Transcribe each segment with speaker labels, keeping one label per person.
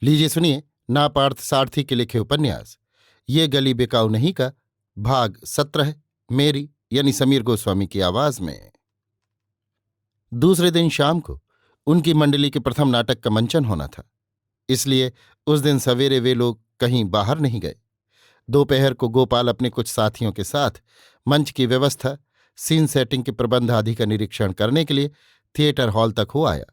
Speaker 1: लीजिए सुनिए नापार्थ सारथी के लिखे उपन्यास ये गली बिकाऊ नहीं का भाग 17 मेरी यानी समीर गोस्वामी की आवाज में। दूसरे दिन शाम को उनकी मंडली के प्रथम नाटक का मंचन होना था, इसलिए उस दिन सवेरे वे लोग कहीं बाहर नहीं गए। दोपहर को गोपाल अपने कुछ साथियों के साथ मंच की व्यवस्था, सीन सेटिंग के प्रबंध आदि का निरीक्षण करने के लिए थिएटर हॉल तक हो आया।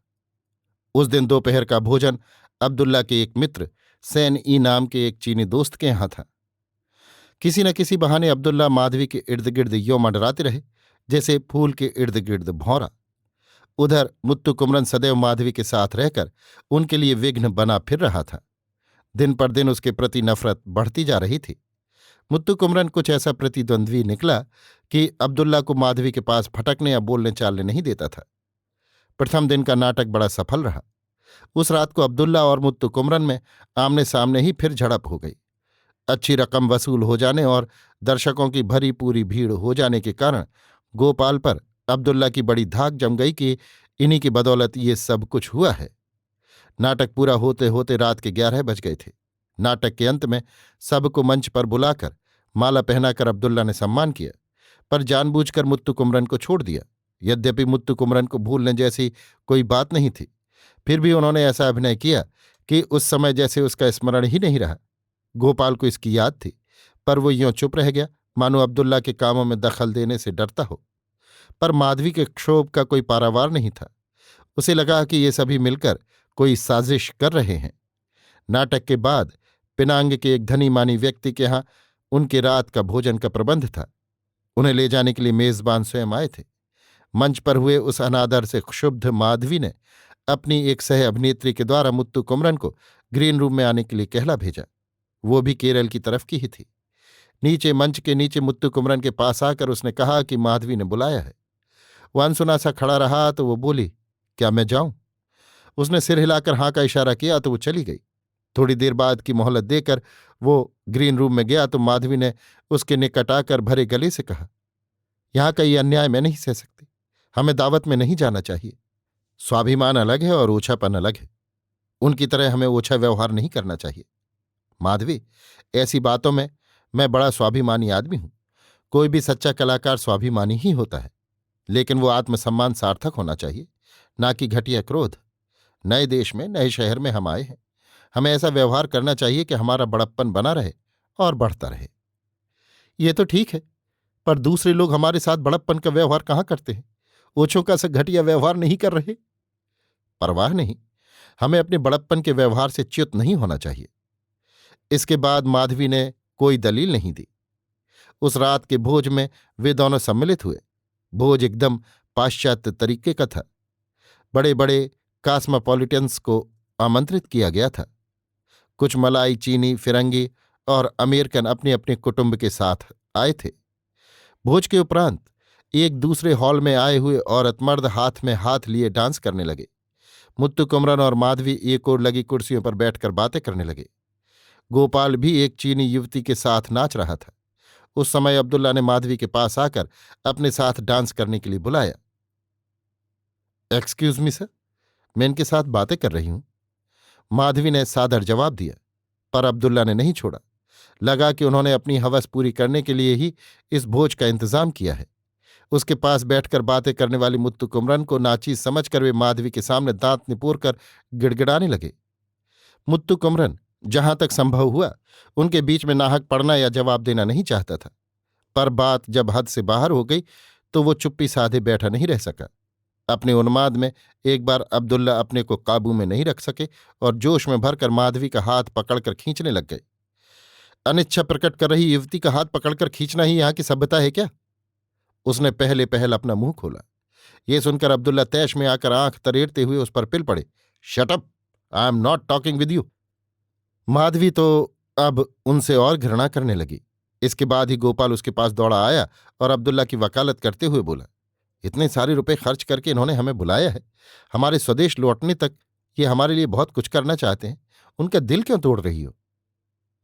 Speaker 1: उस दिन दोपहर का भोजन अब्दुल्ला के एक मित्र सैन ई नाम के एक चीनी दोस्त के यहाँ था। किसी न किसी बहाने अब्दुल्ला माधवी के इर्द गिर्द यों मंडराते रहे जैसे फूल के इर्द गिर्द भौरा। उधर मुत्तु कुमरन सदैव माधवी के साथ रहकर उनके लिए विघ्न बना फिर रहा था। दिन पर दिन उसके प्रति नफरत बढ़ती जा रही थी। मुत्तु कुमरन कुछ ऐसा प्रतिद्वंद्वी निकला कि अब्दुल्ला को माधवी के पास फटकने या बोलने चालने नहीं देता था। प्रथम दिन का नाटक बड़ा सफल रहा। उस रात को अब्दुल्ला और मुत्तु कुमरन में आमने सामने ही फिर झड़प हो गई। अच्छी रकम वसूल हो जाने और दर्शकों की भरी पूरी भीड़ हो जाने के कारण गोपाल पर अब्दुल्ला की बड़ी धाक जम गई कि इन्हीं की बदौलत ये सब कुछ हुआ है। नाटक पूरा होते होते रात के 11 बज गए थे। नाटक के अंत में सबको मंच पर बुलाकर माला पहनाकर अब्दुल्ला ने सम्मान किया, पर जानबूझकर मुत्तु कुमरन को छोड़ दिया। यद्यपि मुत्तु कुमरन को भूलने जैसी कोई बात नहीं थी, फिर भी उन्होंने ऐसा अभिनय किया कि उस समय जैसे उसका स्मरण ही नहीं रहा। गोपाल को इसकी याद थी, पर वो यों चुप रह गया मानो अब्दुल्ला के कामों में दखल देने से डरता हो। पर माधवी के क्षोभ का कोई पारावार नहीं था। उसे लगा कि ये सभी मिलकर कोई साजिश कर रहे हैं। नाटक के बाद पिनांग के एक धनी मानी व्यक्ति के यहाँ उनके रात का भोजन का प्रबंध था। उन्हें ले जाने के लिए मेजबान स्वयं आए थे। मंच पर हुए उस अनादर से क्षुब्ध माधवी ने अपनी एक सह अभिनेत्री के द्वारा मुत्तु कुमरन को ग्रीन रूम में आने के लिए कहला भेजा। वो भी केरल की तरफ की ही थी। नीचे मंच के नीचे मुत्तु कुमरन के पास आकर उसने कहा कि माधवी ने बुलाया है। वो अनसुना सा खड़ा रहा तो वो बोली, क्या मैं जाऊं? उसने सिर हिलाकर हाँ का इशारा किया तो वो चली गई। थोड़ी देर बाद की मोहलत देकर वो ग्रीन रूम में गया तो माधवी ने उसके निकट आकर भरे गले से कहा, यहां का ये अन्याय मैं नहीं सह सकती। हमें दावत में नहीं जाना चाहिए। स्वाभिमान अलग है और ओछापन अलग है। उनकी तरह हमें ओछा व्यवहार नहीं करना चाहिए। माधवी, ऐसी बातों में मैं बड़ा स्वाभिमानी आदमी हूं। कोई भी सच्चा कलाकार स्वाभिमानी ही होता है, लेकिन वो आत्मसम्मान सार्थक होना चाहिए, ना कि घटिया क्रोध। नए देश में, नए शहर में हम आए हैं। हमें ऐसा व्यवहार करना चाहिए कि हमारा बड़प्पन बना रहे और बढ़ता रहे। ये तो ठीक है, पर दूसरे लोग हमारे साथ बड़प्पन का व्यवहार कहाँ करते हैं? ओछों का सा घटिया व्यवहार नहीं कर रहे। परवाह नहीं, हमें अपने बड़प्पन के व्यवहार से च्युत नहीं होना चाहिए। इसके बाद माधवी ने कोई दलील नहीं दी। उस रात के भोज में वे दोनों सम्मिलित हुए। भोज एकदम पाश्चात्य तरीके का था। बड़े बड़े कॉस्मोपॉलिटन्स को आमंत्रित किया गया था। कुछ मलाई, चीनी, फिरंगी और अमेरिकन अपने अपने कुटुंब के साथ आए थे। भोज के उपरांत एक दूसरे हॉल में आए हुए औरत मर्द हाथ में हाथ लिए डांस करने लगे। मुत्तु कुमरन और माधवी एक ओर लगी कुर्सियों पर बैठकर बातें करने लगे। गोपाल भी एक चीनी युवती के साथ नाच रहा था। उस समय अब्दुल्ला ने माधवी के पास आकर अपने साथ डांस करने के लिए बुलाया। एक्सक्यूज मी सर, मैं इनके साथ बातें कर रही हूं। माधवी ने सादर जवाब दिया, पर अब्दुल्ला ने नहीं छोड़ा। लगा कि उन्होंने अपनी हवस पूरी करने के लिए ही इस भोज का इंतजाम किया है। उसके पास बैठकर बातें करने वाली मुत्तु कुमरन को नाचीज समझकर वे माधवी के सामने दांत निपोर कर गिड़गिड़ाने लगे। मुत्तु कुमरन जहां तक संभव हुआ उनके बीच में नाहक पड़ना या जवाब देना नहीं चाहता था, पर बात जब हद से बाहर हो गई तो वो चुप्पी साधे बैठा नहीं रह सका। अपने उन्माद में एक बार अब्दुल्ला अपने को काबू में नहीं रख सके और जोश में भरकर माधवी का हाथ पकड़कर खींचने लग गए। अनिच्छा प्रकट कर रही युवती का हाथ पकड़कर खींचना ही यहां की सभ्यता है क्या? उसने पहले पहल अपना मुंह खोला। ये सुनकर अब्दुल्ला तैश में आकर आंख तरेड़ते हुए उस पर पिल पड़े, shut up, I am not talking with you. Madhavi तो अब उनसे और घृणा करने लगी। इसके बाद ही गोपाल उसके पास दौड़ा आया और अब्दुल्ला की वकालत करते हुए बोला, इतने सारे रुपए खर्च करके इन्होंने हमें बुलाया है। हमारे स्वदेश लौटने तक ये हमारे लिए बहुत कुछ करना चाहते हैं। उनका दिल क्यों तोड़ रही हो?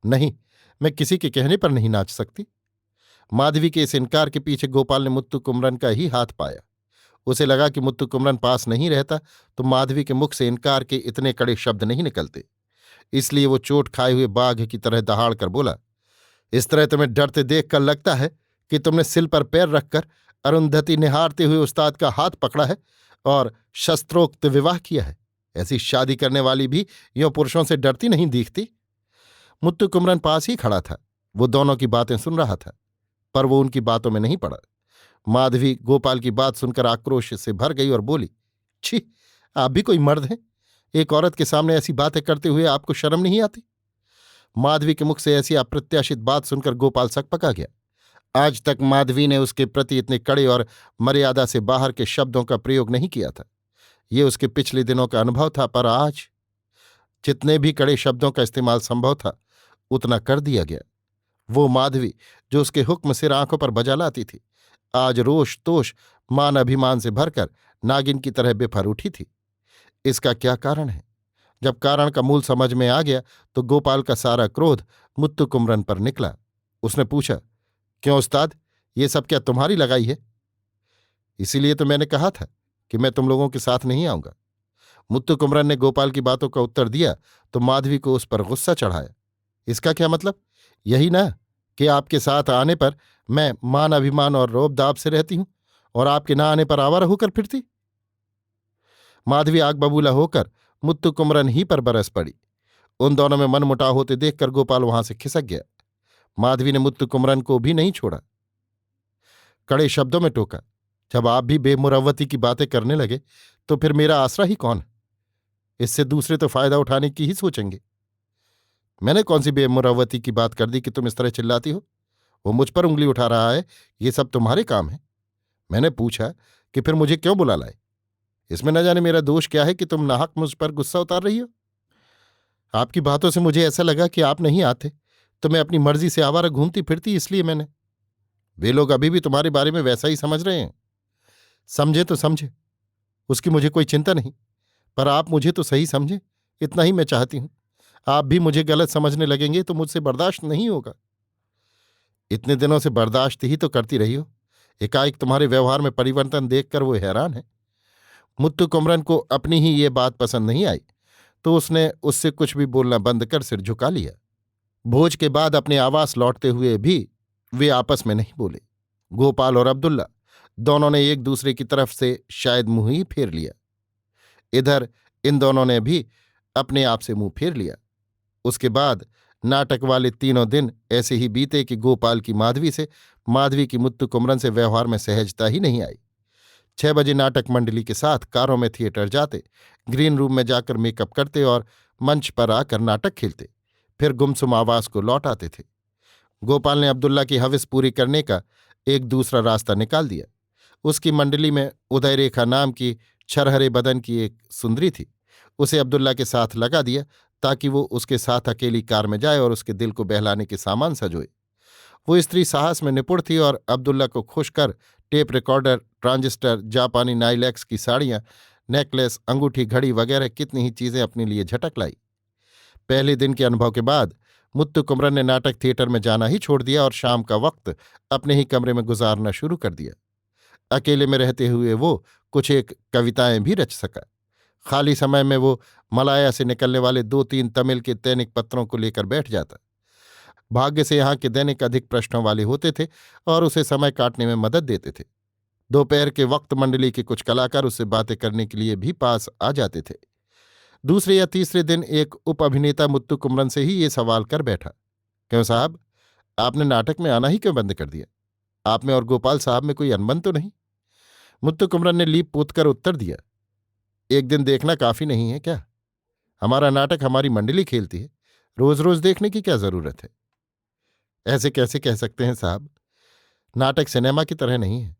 Speaker 1: नहीं, मैं किसी के कहने पर नहीं नाच सकती। माधवी के इस इनकार के पीछे गोपाल ने मुत्तु कुमरन का ही हाथ पाया। उसे लगा कि मुत्तु कुमरन पास नहीं रहता तो माधवी के मुख से इनकार के इतने कड़े शब्द नहीं निकलते। इसलिए वो चोट खाए हुए बाघ की तरह दहाड़ कर बोला, इस तरह तुम्हें डरते देखकर लगता है कि तुमने सिल पर पैर रखकर अरुंधति निहारते हुए उस्ताद का हाथ पकड़ा है और शस्त्रोक्त विवाह किया है। ऐसी शादी करने वाली भी यों पुरुषों से डरती नहीं दिखती। मुत्तु कुमरन पास ही खड़ा था। वो दोनों की बातें सुन रहा था, पर वो उनकी बातों में नहीं पड़ा। माधवी गोपाल की बात सुनकर आक्रोश से भर गई और बोली, छी, आप भी कोई मर्द हैं? एक औरत के सामने ऐसी बातें करते हुए आपको शर्म नहीं आती? माधवी के मुख से ऐसी अप्रत्याशित बात सुनकर गोपाल सकपका गया। आज तक माधवी ने उसके प्रति इतने कड़े और मर्यादा से बाहर के शब्दों का प्रयोग नहीं किया था। ये उसके पिछले दिनों का अनुभव था, पर आज जितने भी कड़े शब्दों का इस्तेमाल संभव था उतना कर दिया गया। वो माधवी जो उसके हुक्म सिर आंखों पर बजा लाती थी, आज रोष तोष मान अभिमान से भरकर नागिन की तरह बेफर उठी थी। इसका क्या कारण है? जब कारण का मूल समझ में आ गया तो गोपाल का सारा क्रोध मुत्तु कुमरन पर निकला। उसने पूछा, क्यों उस्ताद, ये सब क्या तुम्हारी लगाई है? इसीलिए तो मैंने कहा था कि मैं तुम लोगों के साथ नहीं आऊंगा। मुत्तु कुमरन ने गोपाल की बातों का उत्तर दिया तो माधवी को उस पर गुस्सा चढ़ाया। इसका क्या मतलब? यही ना कि आपके साथ आने पर मैं मान अभिमान और रौब दाब से रहती हूं और आपके ना आने पर आवारा होकर फिरती। माधवी आग बबूला होकर मुत्तु कुमरन ही पर बरस पड़ी। उन दोनों में मनमुटाव होते देखकर गोपाल वहां से खिसक गया। माधवी ने मुत्तु कुमरन को भी नहीं छोड़ा, कड़े शब्दों में टोका, जब आप भी बेमुरव्वती की बातें करने लगे तो फिर मेरा आसरा ही कौन है? इससे दूसरे तो फायदा उठाने की ही सोचेंगे। मैंने कौन सी बेमुरव्वती की बात कर दी कि तुम इस तरह चिल्लाती हो? वो मुझ पर उंगली उठा रहा है, ये सब तुम्हारे काम है। मैंने पूछा कि फिर मुझे क्यों बुला लाए? इसमें न जाने मेरा दोष क्या है कि तुम नाहक मुझ पर गुस्सा उतार रही हो? आपकी बातों से मुझे ऐसा लगा कि आप नहीं आते तो मैं अपनी मर्जी से आवारा घूमती फिरती, इसलिए मैंने। वे लोग अभी भी तुम्हारे बारे में वैसा ही समझ रहे हैं। समझे तो समझे, उसकी मुझे कोई चिंता नहीं, पर आप मुझे तो सही समझे, इतना ही मैं चाहती हूं। आप भी मुझे गलत समझने लगेंगे तो मुझसे बर्दाश्त नहीं होगा। इतने दिनों से बर्दाश्त ही तो करती रही हो, एकाएक तुम्हारे व्यवहार में परिवर्तन देखकर वो हैरान है। मुत्तु कुमरन को अपनी ही ये बात पसंद नहीं आई तो उसने उससे कुछ भी बोलना बंद कर सिर झुका लिया। भोज के बाद अपने आवास लौटते हुए भी वे आपस में नहीं बोले। गोपाल और अब्दुल्ला दोनों ने एक दूसरे की तरफ से शायद मुंह ही फेर लिया। इधर इन दोनों ने भी अपने आप से मुंह फेर लिया। उसके बाद नाटक वाले तीनों दिन ऐसे ही बीते कि गोपाल की माधवी से, माधवी की मुत्तु कुमरन से व्यवहार में सहजता ही नहीं आई। 6 बजे नाटक मंडली के साथ कारों में थिएटर जाते, ग्रीन रूम में जाकर मेकअप करते और मंच पर आकर नाटक खेलते, फिर गुमसुम आवास को लौट आते थे। गोपाल ने अब्दुल्ला की हविस पूरी करने का एक दूसरा रास्ता निकाल दिया। उसकी मंडली में उदय रेखा नाम की छरहरे बदन की एक सुंदरी थी। उसे अब्दुल्ला के साथ लगा दिया ताकि वो उसके साथ अकेली कार में जाए और उसके दिल को बहलाने के सामान सजोए। वो स्त्री साहस में निपुण थी और अब्दुल्ला को खुश कर टेप रिकॉर्डर, ट्रांजिस्टर, जापानी नाइलैक्स की साड़ियां, नेकलेस, अंगूठी, घड़ी वगैरह कितनी ही चीजें अपने लिए झटक लाई। पहले दिन के अनुभव के बाद मुत्तु कुमरन ने नाटक थिएटर में जाना ही छोड़ दिया और शाम का वक्त अपने ही कमरे में गुजारना शुरू कर दिया। अकेले में रहते हुए वो कुछ एक कविताएं भी रच सका। खाली समय में वो मलाया से निकलने वाले 2-3 तमिल के दैनिक पत्रों को लेकर बैठ जाता। भाग्य से यहाँ के दैनिक अधिक प्रश्नों वाले होते थे और उसे समय काटने में मदद देते थे। दोपहर के वक्त मंडली के कुछ कलाकार उससे बातें करने के लिए भी पास आ जाते थे। दूसरे या तीसरे दिन एक उप अभिनेता मुत्तु कुमरन से ही ये सवाल कर बैठा, क्यों साहब, आपने नाटक में आना ही क्यों बंद कर दिया? आप में और गोपाल साहब में कोई अनबन तो नहीं? मुत्तु कुमरन ने लीप पोत कर उत्तर दिया, एक दिन देखना काफी नहीं है क्या? हमारा नाटक हमारी मंडली खेलती है, रोज रोज देखने की क्या जरूरत है? ऐसे कैसे कह सकते हैं साहब? नाटक सिनेमा की तरह नहीं है।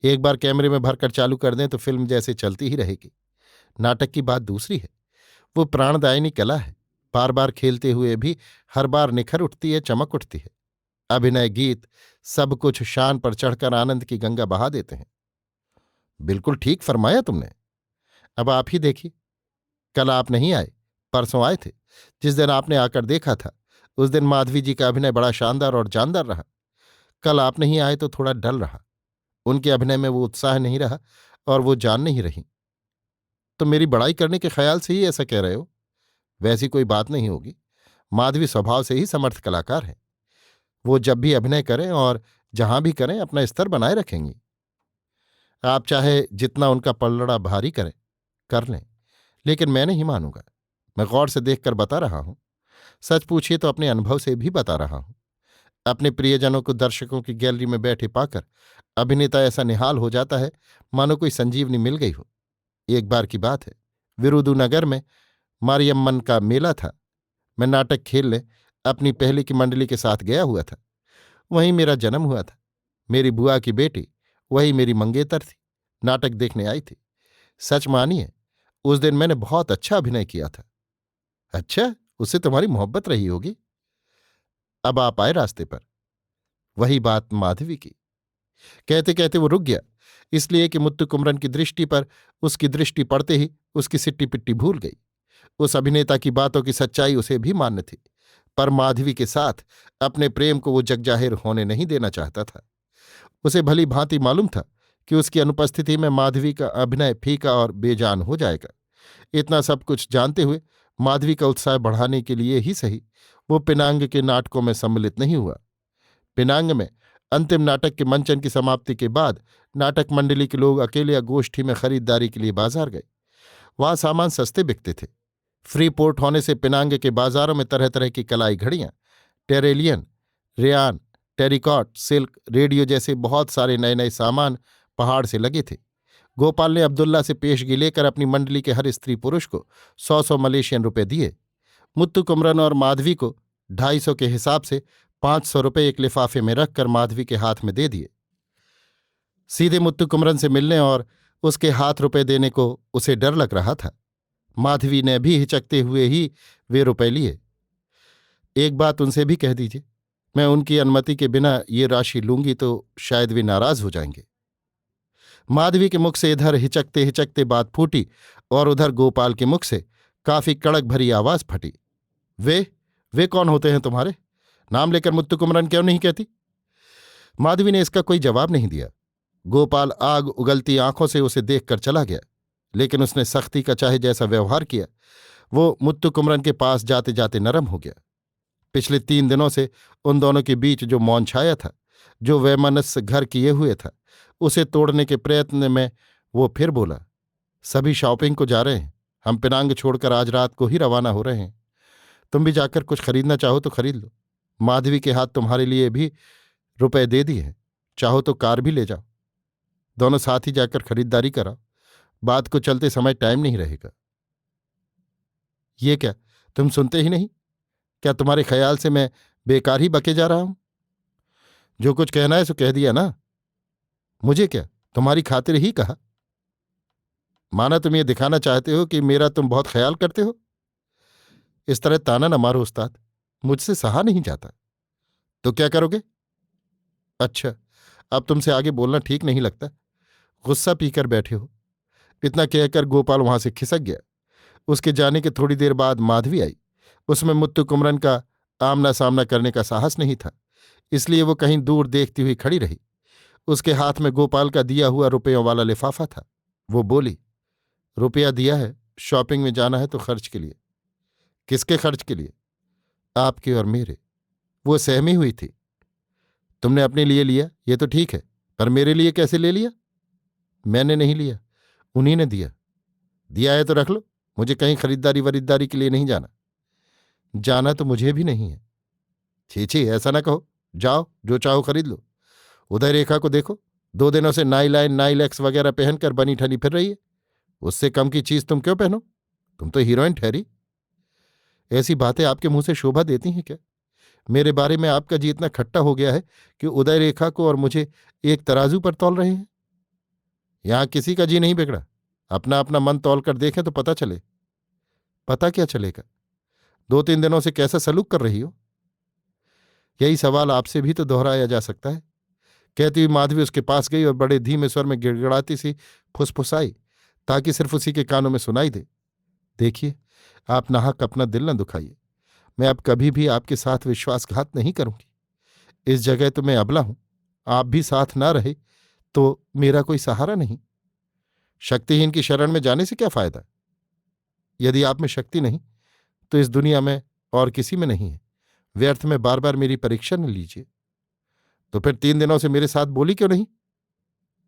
Speaker 1: एक बार कैमरे में भरकर चालू कर दें तो फिल्म जैसे चलती ही रहेगी। नाटक की बात दूसरी है, वो प्राणदायिनी कला है। बार बार खेलते हुए भी हर बार निखर उठती है, चमक उठती है। अभिनय, गीत, सब कुछ शान पर चढ़कर आनंद की गंगा बहा देते हैं। बिल्कुल ठीक फरमाया तुमने। अब आप ही देखिए, कल आप नहीं आए, परसों आए थे। जिस दिन आपने आकर देखा था उस दिन माधवी जी का अभिनय बड़ा शानदार और जानदार रहा। कल आप नहीं आए तो थोड़ा डल रहा। उनके अभिनय में वो उत्साह नहीं रहा और वो जान नहीं रही। तो मेरी बड़ाई करने के ख्याल से ही ऐसा कह रहे हो? वैसी कोई बात नहीं होगी। माधवी स्वभाव से ही समर्थ कलाकार है। वो जब भी अभिनय करें और जहां भी करें अपना स्तर बनाए रखेंगी। आप चाहे जितना उनका पलड़ा भारी करें, कर लें, लेकिन मैं नहीं मानूंगा। मैं गौर से देखकर बता रहा हूं। सच पूछिए तो अपने अनुभव से भी बता रहा हूं। अपने प्रियजनों को दर्शकों की गैलरी में बैठे पाकर अभिनेता ऐसा निहाल हो जाता है मानो कोई संजीवनी मिल गई हो। एक बार की बात है, विरुदुनगर में मारियम्मन का मेला था। मैं नाटक खेलने अपनी पहले की मंडली के साथ गया हुआ था। वहीं मेरा जन्म हुआ था। मेरी बुआ की बेटी, वही मेरी मंगेतर थी, नाटक देखने आई थी। सच मानिए, उस दिन मैंने बहुत अच्छा अभिनय किया था। अच्छा, उससे तुम्हारी मोहब्बत रही होगी। अब आप आए रास्ते पर। वही बात माधवी की। कहते कहते वो रुक गया, इसलिए कि मुत्तु कुमरन की दृष्टि पर उसकी दृष्टि पड़ते ही उसकी सिट्टी पिट्टी भूल गई। उस अभिनेता की बातों की सच्चाई उसे भी मान्य थी, पर माधवी के साथ अपने प्रेम को वो जगजाहिर होने नहीं देना चाहता था। उसे भली भांति मालूम था कि उसकी अनुपस्थिति में माधवी का अभिनय फीका और बेजान हो जाएगा। इतना सब कुछ जानते हुए माधवी का उत्साह बढ़ाने के लिए ही सही वो पिनांग के नाटकों में सम्मिलित नहीं हुआ। पिनांग में अंतिम नाटक के मंचन की समाप्ति के बाद नाटक मंडली के लोग अकेले या गोष्ठी में खरीदारी के लिए बाजार गए। वहां सामान सस्ते बिकते थे। फ्री पोर्ट होने से पिनांग के बाजारों में तरह तरह की कलाई घड़ियां, टेरेलियन, रेयान, टेरिकॉट, सिल्क, रेडियो जैसे बहुत सारे नए नए सामान पहाड़ से लगे थे। गोपाल ने अब्दुल्ला से पेशगी लेकर अपनी मंडली के हर स्त्री पुरुष को 100-100 मलेशियन रुपए दिए। मुत्तु कुमरन और माधवी को 250 के हिसाब से 500 रुपये एक लिफाफे में रखकर माधवी के हाथ में दे दिए। सीधे मुत्तु कुमरन से मिलने और उसके हाथ रुपए देने को उसे डर लग रहा था। माधवी ने भी हिचकते हुए ही वे रुपए लिए। एक बात उनसे भी कह दीजिए, मैं उनकी अनुमति के बिना ये राशि लूंगी तो शायद वे नाराज हो जाएंगे। माधवी के मुख से इधर हिचकते हिचकते बात फूटी और उधर गोपाल के मुख से काफी कड़क भरी आवाज फटी। वे कौन होते हैं तुम्हारे? नाम लेकर मुत्तु कुमरन क्यों नहीं कहती? माधवी ने इसका कोई जवाब नहीं दिया। गोपाल आग उगलती आंखों से उसे देखकर चला गया, लेकिन उसने सख्ती का चाहे जैसा व्यवहार किया, वो मुत्तु कुमरन के पास जाते जाते नरम हो गया। पिछले 3 दिनों से उन दोनों के बीच जो मौन छाया था, जो वैमनस्य घर किए हुए था, उसे तोड़ने के प्रयत्न में वो फिर बोला, सभी शॉपिंग को जा रहे हैं। हम पिनांग छोड़कर आज रात को ही रवाना हो रहे हैं। तुम भी जाकर कुछ खरीदना चाहो तो खरीद लो। माधवी के हाथ तुम्हारे लिए भी रुपए दे दिए हैं, चाहो तो कार भी ले जाओ। दोनों साथ ही जाकर खरीदारी कराओ। बात को चलते समय टाइम नहीं रहेगा। ये क्या, तुम सुनते ही नहीं? क्या तुम्हारे ख्याल से मैं बेकार ही बके जा रहा हूं? जो कुछ कहना है सो कह दिया ना। मुझे क्या, तुम्हारी खातिर ही कहा। माना तुम ये दिखाना चाहते हो कि मेरा तुम बहुत ख्याल करते हो। इस तरह ताना न मारो उस्ताद, मुझसे सहा नहीं जाता। तो क्या करोगे? अच्छा, अब तुमसे आगे बोलना ठीक नहीं लगता। गुस्सा पीकर बैठे हो। इतना कहकर गोपाल वहां से खिसक गया। उसके जाने के थोड़ी देर बाद माधवी आई। उसमें मुत्तु कुमरन का आमना सामना करने का साहस नहीं था, इसलिए वो कहीं दूर देखती हुई खड़ी रही। उसके हाथ में गोपाल का दिया हुआ रुपयों वाला लिफाफा था। वो बोली, रुपया दिया है, शॉपिंग में जाना है तो खर्च के लिए। किसके खर्च के लिए? आपके और मेरे। वो सहमी हुई थी। तुमने अपने लिए लिया ये तो ठीक है, पर मेरे लिए कैसे ले लिया? मैंने नहीं लिया, उन्हीं ने दिया। दिया है तो रख लो, मुझे कहीं खरीदारी वरीदारी के लिए नहीं जाना। जाना तो मुझे भी नहीं है। छी छी, ऐसा ना कहो। जाओ, जो चाहो खरीद लो। उदय रेखा को देखो, 2 दिनों से नाइलाइन नाइलैक्स वगैरह पहनकर बनी ठनी फिर रही है। उससे कम की चीज तुम क्यों पहनो? तुम तो हीरोइन ठहरी। ऐसी बातें आपके मुंह से शोभा देती हैं क्या? मेरे बारे में आपका जी इतना खट्टा हो गया है कि उदय रेखा को और मुझे एक तराजू पर तौल रहे हैं। यहां किसी का जी नहीं बिगड़ा। अपना अपना मन तौल कर देखें तो पता चले। पता क्या चलेगा? 2-3 दिनों से कैसा सलूक कर रही हो? यही सवाल आपसे भी तो दोहराया जा सकता है। कहती हुई माधवी उसके पास गई और बड़े धीमे स्वर में गिड़गिड़ाती सी फुसफुसाई, ताकि सिर्फ उसी के कानों में सुनाई दे। देखिए, आप नाहक अपना दिल न दुखाइए। मैं अब कभी भी आपके साथ विश्वासघात नहीं करूंगी। इस जगह तो मैं अबला हूं। आप भी साथ ना रहे तो मेरा कोई सहारा नहीं। शक्तिहीन की शरण में जाने से क्या फायदा? यदि आप में शक्ति नहीं तो इस दुनिया में और किसी में नहीं है। व्यर्थ में बार बार मेरी परीक्षा न लीजिए। तो फिर 3 दिनों से मेरे साथ बोली क्यों नहीं?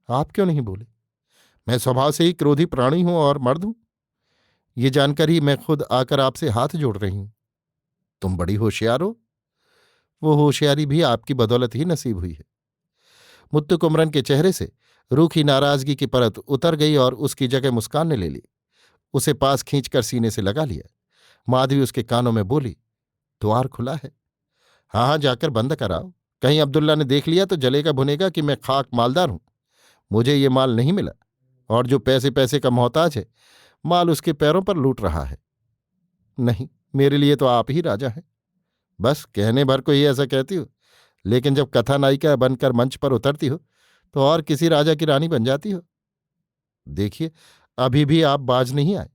Speaker 1: आप क्यों नहीं बोले? मैं स्वभाव से ही क्रोधी प्राणी हूं और मर्द हूं। ये जानकर ही मैं खुद आकर आपसे हाथ जोड़ रही हूं। तुम बड़ी होशियार हो। वो होशियारी भी आपकी बदौलत ही नसीब हुई है। मुत्तु कुमरन के चेहरे से रूखी नाराजगी की परत उतर गई और उसकी जगह मुस्कान ने ले ली। उसे पास खींचकर सीने से लगा लिया। माधवी उसके कानों में बोली, द्वार खुला है। हाँ हाँ, जाकर बंद कराओ। कहीं अब्दुल्ला ने देख लिया तो जलेगा भुनेगा कि मैं खाक मालदार हूं। मुझे ये माल नहीं मिला, और जो पैसे पैसे का मोहताज है, माल उसके पैरों पर लूट रहा है। नहीं, मेरे लिए तो आप ही राजा हैं। बस कहने भर को ही ऐसा कहती हो, लेकिन जब कथा नायिका बनकर मंच पर उतरती हो तो और किसी राजा की रानी बन जाती हो। देखिए, अभी भी आप बाज नहीं आए।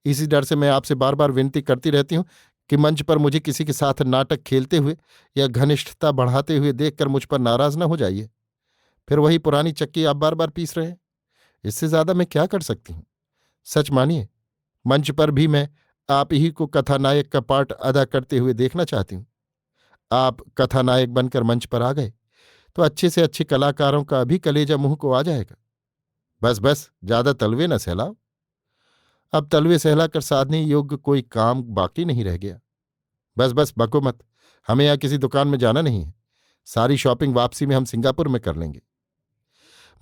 Speaker 1: इसी डर से मैं आपसे बार बार विनती करती रहती हूं कि मंच पर मुझे किसी के साथ नाटक खेलते हुए या घनिष्ठता बढ़ाते हुए देखकर मुझ पर नाराज न हो जाइए। फिर वही पुरानी चक्की आप बार बार पीस रहे हैं। इससे ज्यादा मैं क्या कर सकती हूं? सच मानिए, मंच पर भी मैं आप ही को कथानायक का पार्ट अदा करते हुए देखना चाहती हूं। आप कथानायक बनकर मंच पर आ गए तो अच्छे से अच्छे कलाकारों का भी कलेजा मुंह को आ जाएगा। बस बस, ज्यादा तलवे न सहलाओ। अब तलवे सहलाकर साधने योग्य कोई काम बाकी नहीं रह गया। बस बस, बको मत। हमें यहां किसी दुकान में जाना नहीं है। सारी शॉपिंग वापसी में हम सिंगापुर में कर लेंगे।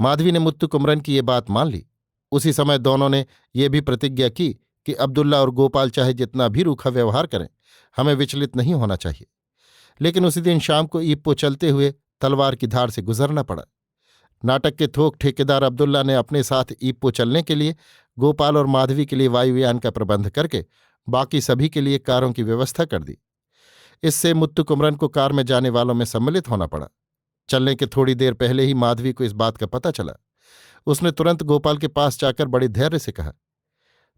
Speaker 1: माधवी ने मुत्तु कुमरन की ये बात मान ली। उसी समय दोनों ने यह भी प्रतिज्ञा की कि अब्दुल्ला और गोपाल चाहे जितना भी रूखा व्यवहार करें, हमें विचलित नहीं होना चाहिए। लेकिन उसी दिन शाम को ईप्पो चलते हुए तलवार की धार से गुजरना पड़ा। नाटक के थोक ठेकेदार अब्दुल्ला ने अपने साथ ईप्पो चलने के लिए गोपाल और माधवी के लिए वायुयान का प्रबंध करके बाकी सभी के लिए कारों की व्यवस्था कर दी। इससे मुत्तु कुमरन को कार में जाने वालों में सम्मिलित होना पड़ा। चलने के थोड़ी देर पहले ही माधवी को इस बात का पता चला। उसने तुरंत गोपाल के पास जाकर बड़े धैर्य से कहा,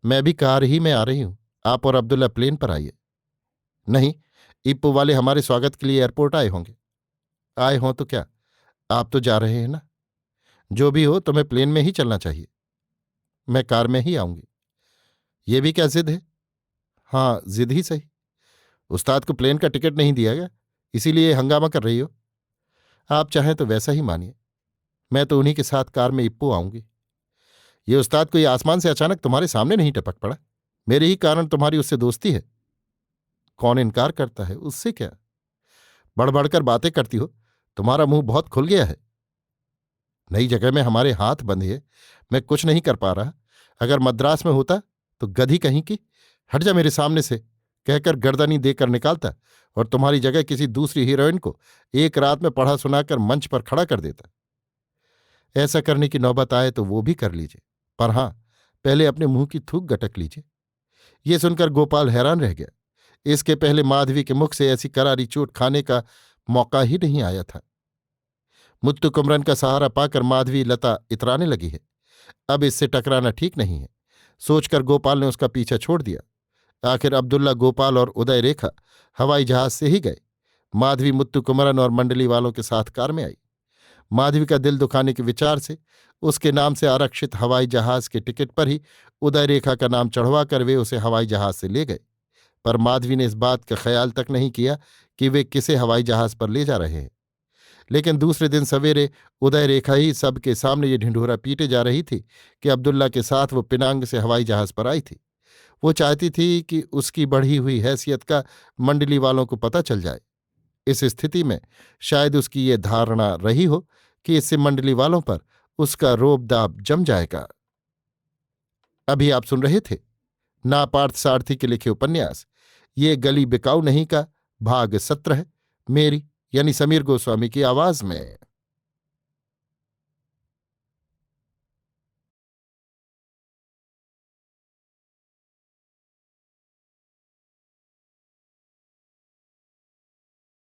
Speaker 1: मैं भी कार ही में आ रही हूं, आप और अब्दुल्ला प्लेन पर आइए। नहीं, ईप्पो वाले हमारे स्वागत के लिए एयरपोर्ट आए होंगे। आए हों तो क्या, आप तो जा रहे हैं ना। जो भी हो, तुम्हें प्लेन में ही चलना चाहिए। मैं कार में ही आऊंगी। ये भी क्या जिद है? हाँ, जिद ही सही। उस्ताद को प्लेन का टिकट नहीं दिया गया, इसीलिए हंगामा कर रही हो। आप चाहें तो वैसा ही मानिए। मैं तो उन्हीं के साथ कार में इप्पो आऊंगी। ये उस्ताद कोई आसमान से अचानक तुम्हारे सामने नहीं टपक पड़ा। मेरे ही कारण तुम्हारी उससे दोस्ती है। कौन इनकार करता है, उससे क्या। बढ़ बढ़कर बातें करती हो, तुम्हारा मुंह बहुत खुल गया है। नई जगह में हमारे हाथ बंधे, मैं कुछ नहीं कर पा रहा। अगर मद्रास में होता तो गधी कहीं की हट जा मेरे सामने से कहकर गर्दनी देकर निकालता और तुम्हारी जगह किसी दूसरी हीरोइन को एक रात में पढ़ा सुनाकर मंच पर खड़ा कर देता। ऐसा करने की नौबत आए तो वो भी कर लीजिए, पर हां, पहले अपने मुंह की थूक गटक लीजिए। ये सुनकर गोपाल हैरान रह गया। इसके पहले माधवी के मुख से ऐसी करारी चोट खाने का मौका ही नहीं आया था। मुत्तु कुमरन का सहारा पाकर माधवी लता इतराने लगी है। अब इससे टकराना ठीक नहीं है, सोचकर गोपाल ने उसका पीछा छोड़ दिया। आखिर अब्दुल्ला, गोपाल और उदय रेखा हवाई जहाज से ही गए। माधवी मुत्तु कुमरन और मंडली वालों के साथ कार में आई। माधवी का दिल दुखाने के विचार से उसके नाम से आरक्षित हवाई जहाज के टिकट पर ही उदय रेखा का नाम चढ़वा कर वे उसे हवाई जहाज से ले गए। पर माधवी ने इस बात का ख्याल तक नहीं किया कि वे किसे हवाई जहाज पर ले जा रहे हैं। लेकिन दूसरे दिन सवेरे उदय रेखा ही सबके सामने ये ढिंढोरा पीटे जा रही थी कि अब्दुल्ला के साथ वो पिनांग से हवाई जहाज पर आई थी। वो चाहती थी कि उसकी बढ़ी हुई हैसियत का मंडली वालों को पता चल जाए। इस स्थिति में शायद उसकी ये धारणा रही हो कि इससे मंडली वालों पर उसका रोब दाब जम जाएगा। अभी आप सुन रहे थे नापार्थ सारथी के लिखे उपन्यास ये गली बिकाऊ नहीं का भाग 17, मेरी यानी समीर गोस्वामी की आवाज में।